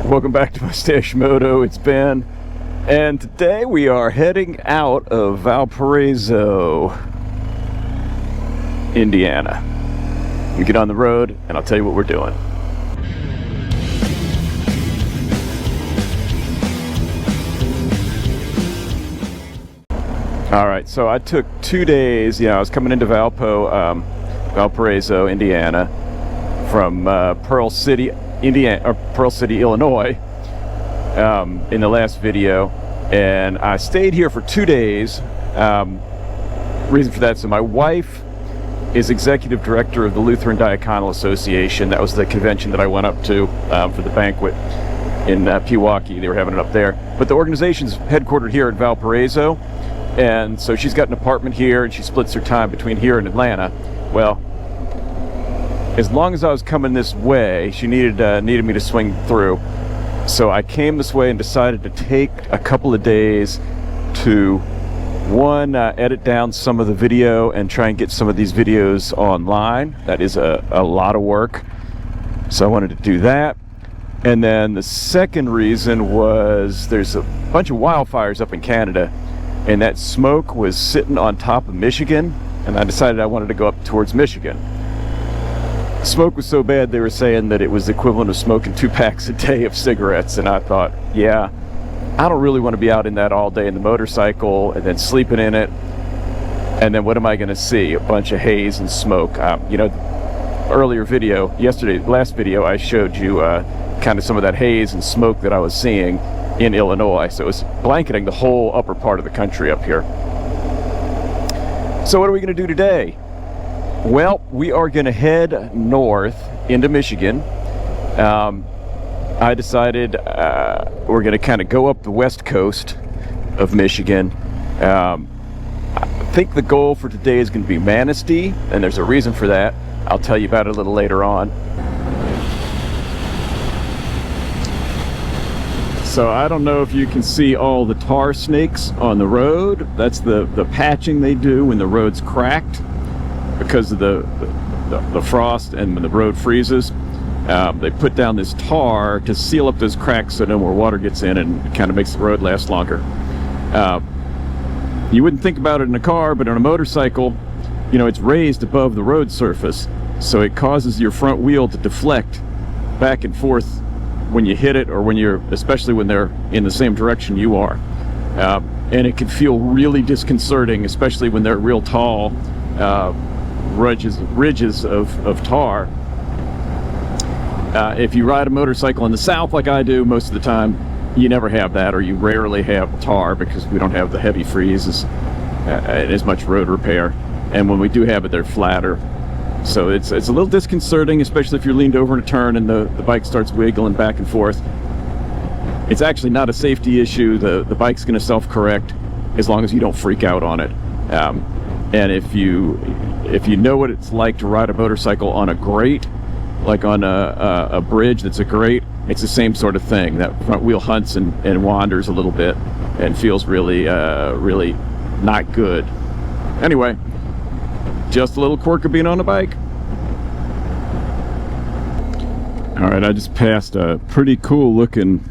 Welcome back to Mustache Moto. It's Ben, and today we are heading out of Valparaiso, Indiana. We get on the road and I'll tell you what we're doing. Alright, so I took 2 days. I was coming into Valparaiso, Indiana from Pearl City, Illinois, in the last video, and I stayed here for 2 days. Reason for that, so my wife is executive director of the Lutheran Diaconal Association. That was the convention that I went up to for the banquet in Pewaukee. They were having it up there, but the organization's headquartered here in Valparaiso, and so she's got an apartment here and she splits her time between here and Atlanta. Well, as long as I was coming this way, she needed me to swing through. So I came this way and decided to take a couple of days to, one, edit down some of the video and try and get some of these videos online. That is a lot of work. So I wanted to do that. And then the second reason was there's a bunch of wildfires up in Canada, and that smoke was sitting on top of Michigan, and I decided I wanted to go up towards Michigan. The smoke was so bad they were saying that it was the equivalent of smoking 2 packs a day of cigarettes, and I thought, yeah, I don't really want to be out in that all day in the motorcycle and then sleeping in it, and then what am I going to see? A bunch of haze and smoke. Earlier video, last video, I showed you kind of some of that haze and smoke that I was seeing in Illinois, so it was blanketing the whole upper part of the country up here. So what are we going to do today? Well, we are going to head north into Michigan. I decided we're going to kind of go up the west coast of Michigan. I think the goal for today is going to be Manistee, and there's a reason for that. I'll tell you about it a little later on. So I don't know if you can see all the tar snakes on the road. That's the patching they do when the road's cracked because of the frost and when the road freezes. They put down this tar to seal up those cracks so no more water gets in, and it kind of makes the road last longer. You wouldn't think about it in a car, but on a motorcycle, it's raised above the road surface, so it causes your front wheel to deflect back and forth when you hit it, or especially when they're in the same direction you are. And it can feel really disconcerting, especially when they're real tall ridges of tar. If you ride a motorcycle in the south like I do, most of the time you never have that, or you rarely have tar because we don't have the heavy freezes and as much road repair. And when we do have it, they're flatter. So it's a little disconcerting, especially if you're leaned over in a turn and the bike starts wiggling back and forth. It's actually not a safety issue. The bike's going to self-correct as long as you don't freak out on it. And if you know what it's like to ride a motorcycle on a grate, like on a bridge that's a grate, it's the same sort of thing. That front wheel hunts and wanders a little bit and feels really not good. Anyway, just a little quirk of being on a bike. Alright, I just passed a pretty cool looking,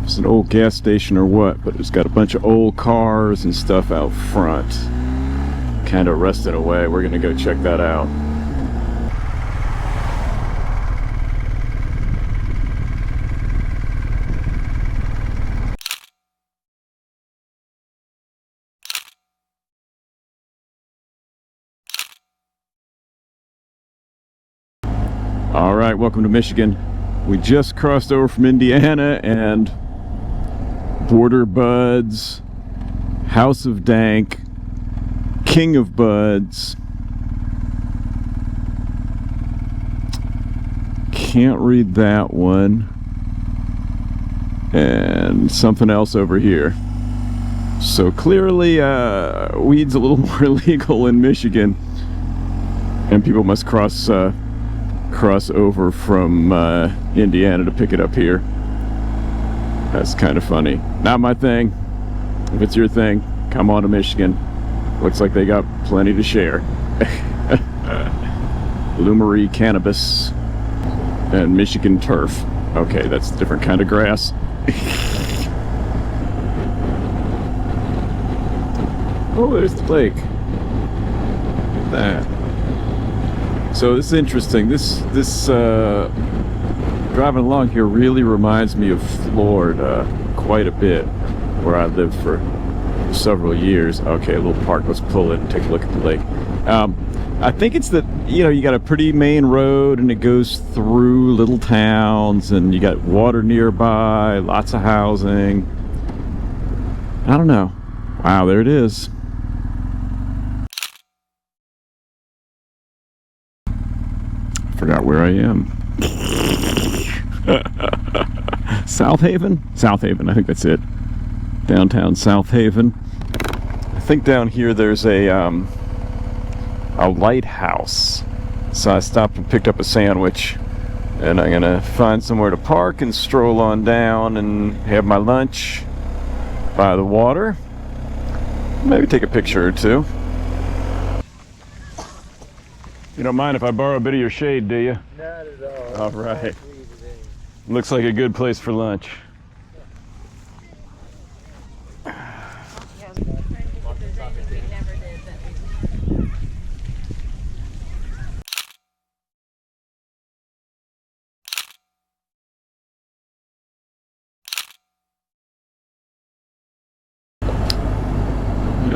it's an old gas station or what, but it's got a bunch of old cars and stuff out front, kind of rusted away. We're gonna go check that out. Alright, welcome to Michigan. We just crossed over from Indiana, and Border Buds, House of Dank, King of Buds, can't read that one, and something else over here. So clearly weed's a little more illegal in Michigan, and people must cross over from Indiana to pick it up here. That's kind of funny. Not my thing. If it's your thing, come on to Michigan. Looks like they got plenty to share. Bloomery Cannabis and Michigan Turf. Okay, that's a different kind of grass. Oh, there's the lake. Look at that. So this is interesting. This driving along here really reminds me of Florida quite a bit, where I lived for several years. Okay, a little park. Let's pull in and take a look at the lake. I think it's that, you know, you got a pretty main road and it goes through little towns and you got water nearby, lots of housing. I don't know. Wow, there it is. I forgot where I am. South Haven? South Haven, I think that's it. Downtown South Haven. I think down here there's a lighthouse. So I stopped and picked up a sandwich, and I'm gonna find somewhere to park and stroll on down and have my lunch by the water. Maybe take a picture or two. You don't mind if I borrow a bit of your shade, do you? Not at all. All right. Looks like a good place for lunch.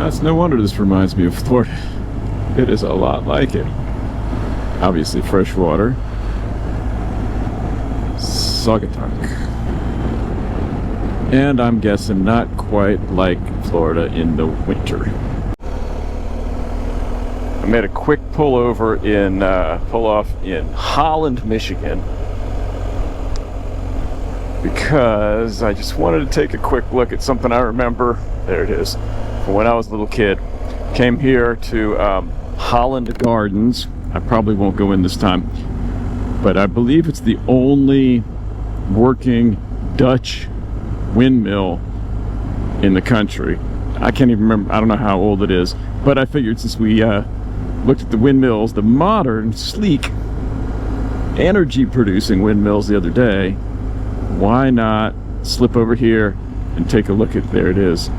It's no wonder this reminds me of Florida. It is a lot like it. Obviously fresh water. Saugatuck. And I'm guessing not quite like Florida in the winter. I made a quick pull off in Holland, Michigan, because I just wanted to take a quick look at something I remember. There it is. From when I was a little kid. Came here to Holland Gardens. I probably won't go in this time, but I believe it's the only working Dutch windmill in the country. I can't even remember. I don't know how old it is, but I figured since we looked at the windmills, the modern, sleek, energy-producing windmills the other day, why not slip over here and take a look at, there it is,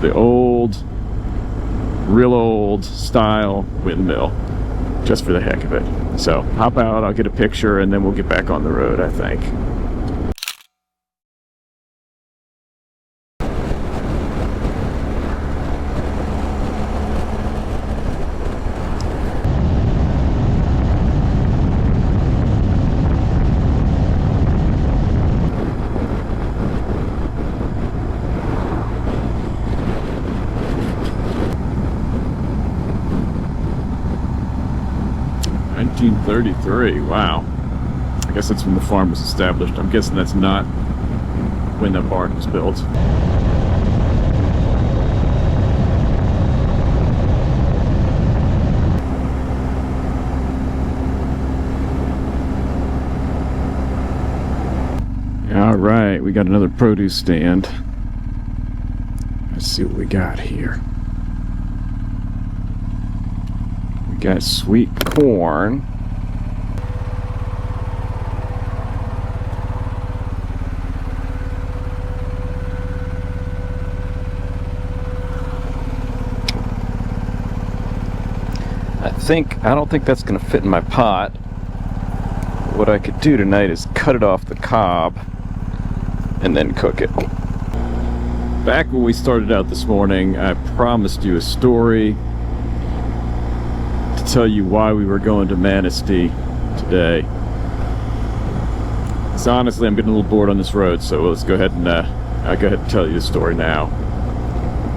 the old, real old style windmill, just for the heck of it. So hop out, I'll get a picture, and then we'll get back on the road, I think. Wow. I guess that's when the farm was established. I'm guessing that's not when the barn was built. All right, we got another produce stand. Let's see what we got here. We got sweet corn. I don't think that's going to fit in my pot. What I could do tonight is cut it off the cob and then cook it. Back when we started out this morning, I promised you a story to tell you why we were going to Manistee today. So honestly, I'm getting a little bored on this road, so let's go ahead and I'll go ahead and tell you the story now.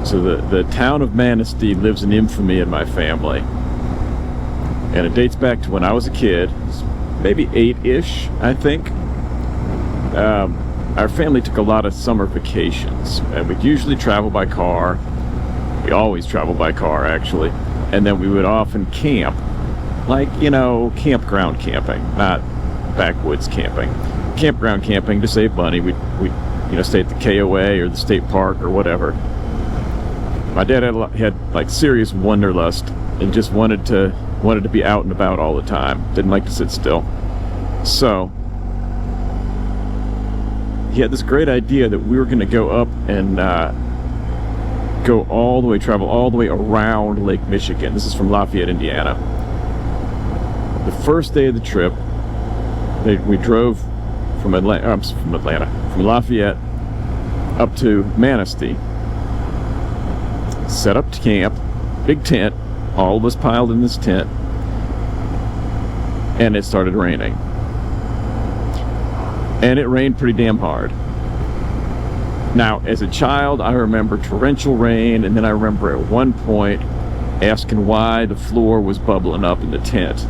So the town of Manistee lives in infamy in my family. And it dates back to when I was a kid, maybe 8-ish, I think. Our family took a lot of summer vacations, and we'd usually travel by car. We always travel by car, actually. And then we would often camp, like, you know, campground camping, not backwoods camping. Campground camping to save money. We'd you know, stay at the KOA or the state park or whatever. My dad had like serious wanderlust and just wanted to be out and about all the time. Didn't like to sit still. So he had this great idea that we were going to go up and go all the way, travel all the way around Lake Michigan. This is from Lafayette, Indiana. The first day of the trip, we drove from Lafayette up to Manistee. Set up camp, big tent, all of us piled in this tent, and it started raining. And it rained pretty damn hard. Now, as a child, I remember torrential rain, and then I remember at one point asking why the floor was bubbling up in the tent.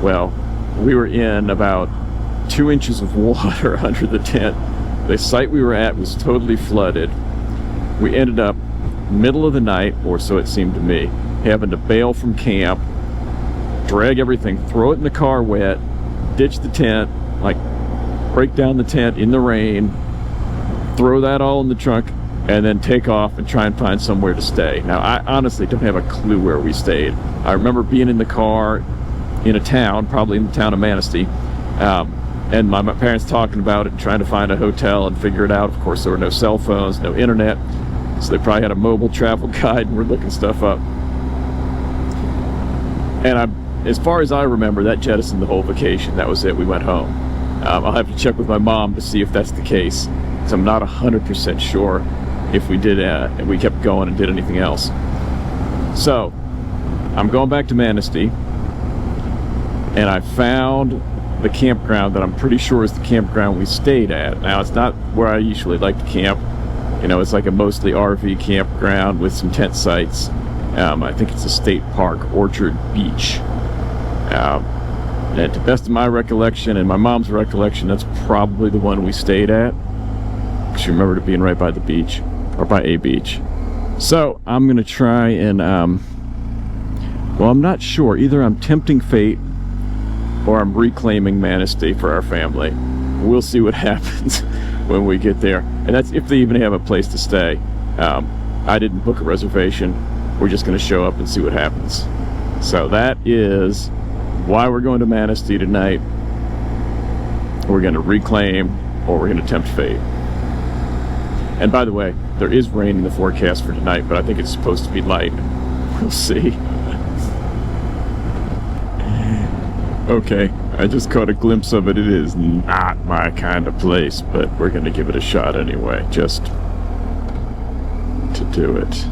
Well, we were in about 2 inches of water under the tent. The site we were at was totally flooded. We ended up, middle of the night, or so it seemed to me, having to bail from camp, drag everything, throw it in the car wet, ditch the tent, like break down the tent in the rain, throw that all in the trunk, and then take off and try and find somewhere to stay. Now, I honestly don't have a clue where we stayed. I remember being in the car in a town, probably in the town of Manistee, and my parents talking about it and trying to find a hotel and figure it out. Of course, there were no cell phones, no internet, so they probably had a mobile travel guide and were looking stuff up. And as far as I remember, that jettisoned the whole vacation. That was it. We went home. I'll have to check with my mom to see if that's the case, because I'm not 100% sure if we did, and we kept going and did anything else. So, I'm going back to Manistee, and I found the campground that I'm pretty sure is the campground we stayed at. Now, it's not where I usually like to camp. You know, it's like a mostly RV campground with some tent sites. I think it's a state park, Orchard Beach. And to the best of my recollection and my mom's recollection, that's probably the one we stayed at. She remembered it being right by the beach, or by a beach. So I'm gonna try and well, I'm not sure. Either I'm tempting fate or I'm reclaiming Manistee for our family. We'll see what happens when we get there, and that's if they even have a place to stay. I didn't book a reservation. We're just gonna show up and see what happens. So that is why we're going to Manistee tonight. We're gonna reclaim, or we're gonna tempt fate. And by the way, there is rain in the forecast for tonight, but I think it's supposed to be light. We'll see. Okay, I just caught a glimpse of it. It is not my kind of place, but we're gonna give it a shot anyway, just to do it.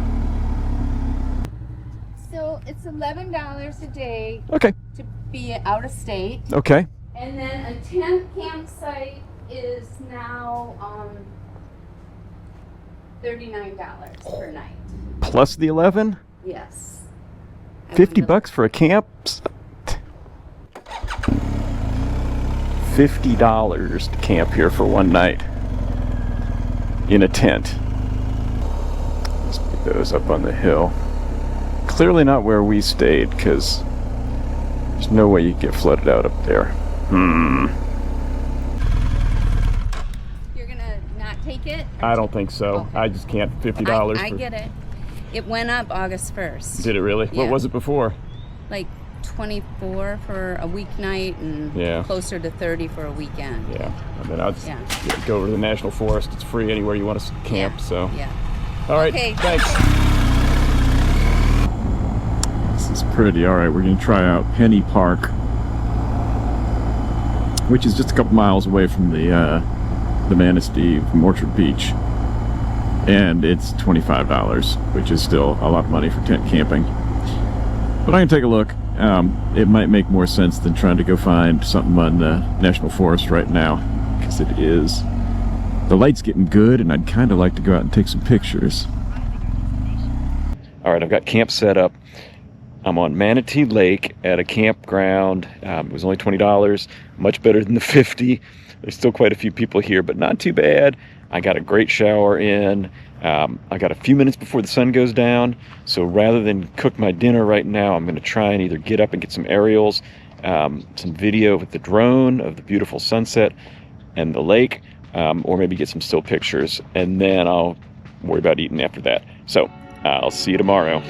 So it's $11 a day. Okay. To be out of state. Okay. And then a tent campsite is now $39 per night. Plus the 11? Yes. $50 for a camp? $50 to camp here for one night in a tent. Let's put those up on the hill. Clearly not where we stayed, because there's no way you get flooded out up there. You're gonna not take it? I don't think so. Okay. I just can't. $50. I get it. It went up August 1st. Did it really? Yeah. What was it before? Like 24 for a weeknight and closer to 30 for a weekend. Yeah. I mean, I'll just go over to the National Forest. It's free anywhere you want to camp. So. Yeah. All right. Okay. Thanks. This is pretty. All right. We're going to try out Penny Park, which is just a couple miles away from the Manistee, from Orchard Beach. And it's $25, which is still a lot of money for tent camping. But I can take a look. It might make more sense than trying to go find something on the National Forest right now, because it is. The light's getting good, and I'd kind of like to go out and take some pictures. All right, I've got camp set up. I'm on Manatee Lake at a campground. It was only $20, much better than the $50. There's still quite a few people here, but not too bad. I got a great shower in. I got a few minutes before the sun goes down, so rather than cook my dinner right now, I'm going to try and either get up and get some aerials, some video with the drone of the beautiful sunset and the lake, or maybe get some still pictures, and then I'll worry about eating after that. So I'll see you tomorrow.